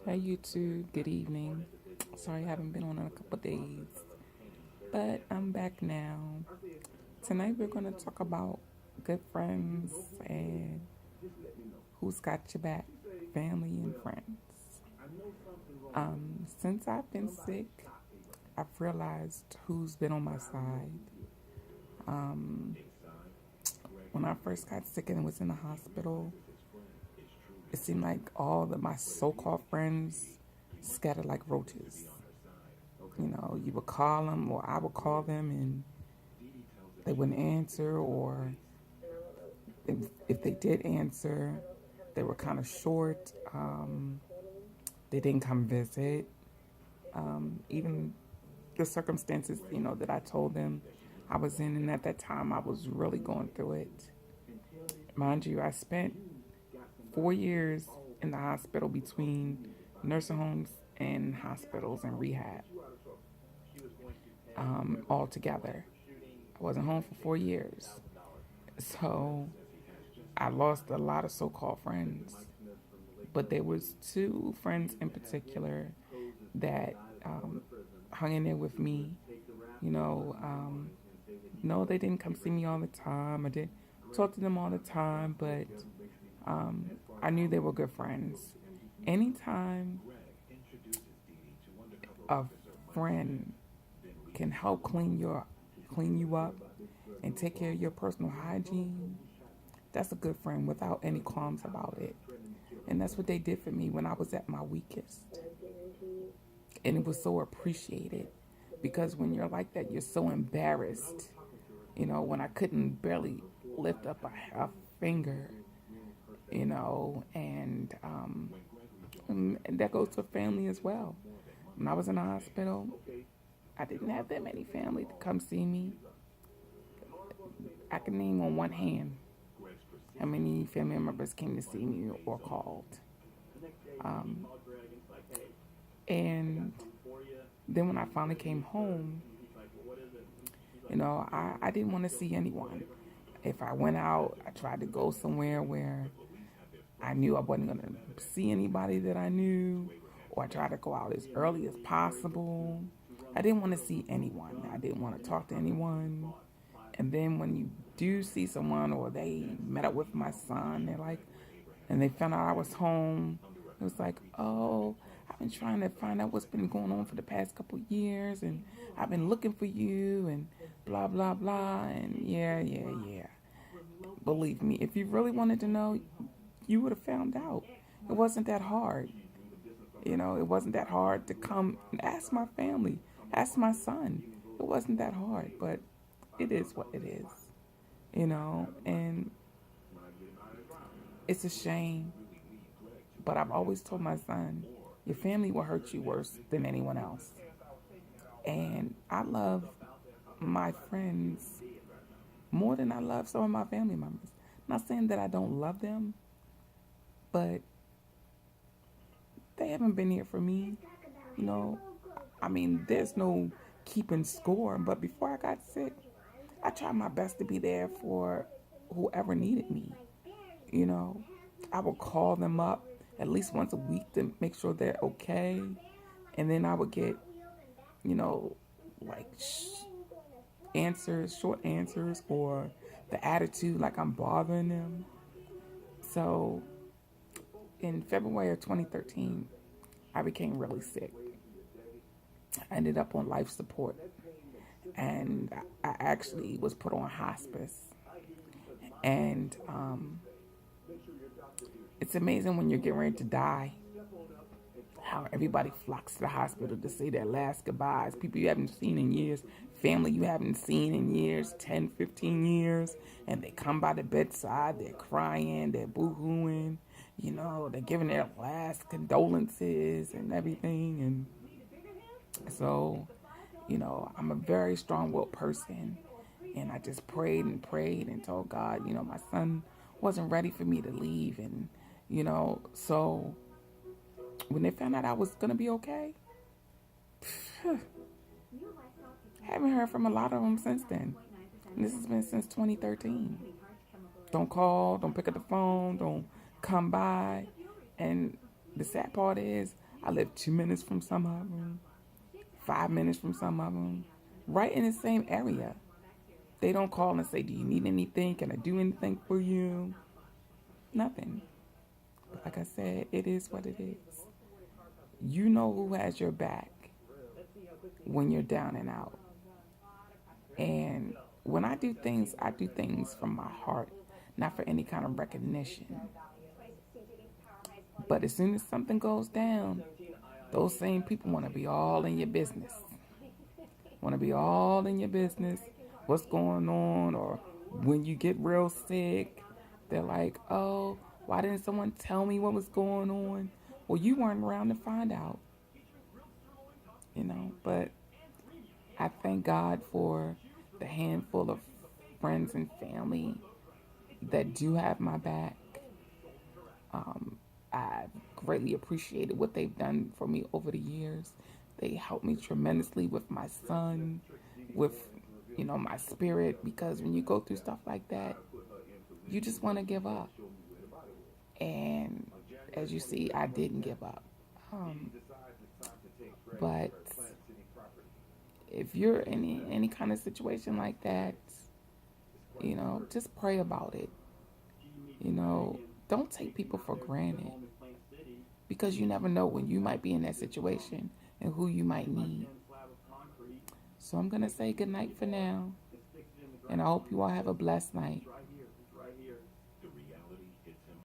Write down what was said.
Hey YouTube, good evening. Sorry I haven't been on in a couple days, but I'm back now. Tonight we're going to talk about good friends and who's got your back, family and friends. Since I've been sick, I've realized who's been on my side. Um, when I first got sick and was in the hospital, it seemed like all of my so-called friends scattered like roaches. You know, you would call them, or I would call them, and they wouldn't answer, or if they did answer, they were kind of short. They didn't come visit. Even the circumstances, that I told them I was in, and at that time I was really going through it. Mind you, I spent 4 years in the hospital between nursing homes and hospitals and rehab all together. I wasn't home for 4 years. So I lost a lot of so-called friends, but there was two friends in particular that hung in there with me. You know, no, they didn't come see me all the time. I didn't talk to them all the time, but I knew they were good friends. Anytime a friend can help clean you up and take care of your personal hygiene, that's a good friend without any qualms about it. And that's what they did for me when I was at my weakest. And it was so appreciated because when you're like that, you're so embarrassed. When I couldn't barely lift up a finger, and that goes to family as well. When I was in the hospital, I didn't have that many family to come see me. I can name on one hand how many family members came to see me or called. Um, and then when I finally came home, I didn't want to see anyone. If I went out, I tried to go somewhere where I knew I wasn't going to see anybody that I knew, or I tried to go out as early as possible. I didn't want to see anyone. I didn't want to talk to anyone. And then when you do see someone, or they met up with my son, and they found out I was home, it was like, oh, I've been trying to find out what's been going on for the past couple of years, and I've been looking for you, and blah, blah, blah, and yeah, yeah, yeah. Believe me, if you really wanted to know, you would have found out. It wasn't that hard. It wasn't that hard to come and ask my family, ask my son. It wasn't that hard, but it is what it is, and it's a shame. But I've always told my son, your family will hurt you worse than anyone else. And I love my friends more than I love some of my family members. Not saying that I don't love them, but they haven't been here for me. You know, I mean, there's no keeping score, but before I got sick, I tried my best to be there for whoever needed me. You know, I would call them up at least once a week to make sure they're okay. And then I would get, you know, like answers, short answers, or the attitude like I'm bothering them. So in February of 2013, I became really sick. I ended up on life support, and I actually was put on hospice. And it's amazing when you're getting ready to die how everybody flocks to the hospital to say their last goodbyes. People you haven't seen in years, family you haven't seen in years, 10, 15 years, and they come by the bedside, they're crying, they're boo-hooing, they're giving their last condolences and everything. And so, I'm a very strong-willed person, and I just prayed and prayed and told God, my son wasn't ready for me to leave, and, so when they found out I was going to be okay, haven't heard from a lot of them since then. And this has been since 2013. Don't call, don't pick up the phone, don't come by. And the sad part is, I live 2 minutes from some of them, 5 minutes from some of them, right in the same area. They don't call and say, do you need anything? Can I do anything for you? Nothing. But like I said, it is what it is. You know who has your back when you're down and out. And when I do things from my heart, not for any kind of recognition. But as soon as something goes down, those same people want to be all in your business. Want to be all in your business. What's going on? Or when you get real sick, they're like, oh, why didn't someone tell me what was going on? Well, you weren't around to find out. But I thank God for the handful of friends and family that do have my back. I've greatly appreciated what they've done for me over the years. They helped me tremendously with my son, with, my spirit, because when you go through stuff like that, you just want to give up. And as you see, I didn't give up. But if you're in any kind of situation like that, just pray about it. Don't take people for granted, because you never know when you might be in that situation and who you might need. So I'm going to say good night for now, and I hope you all have a blessed night.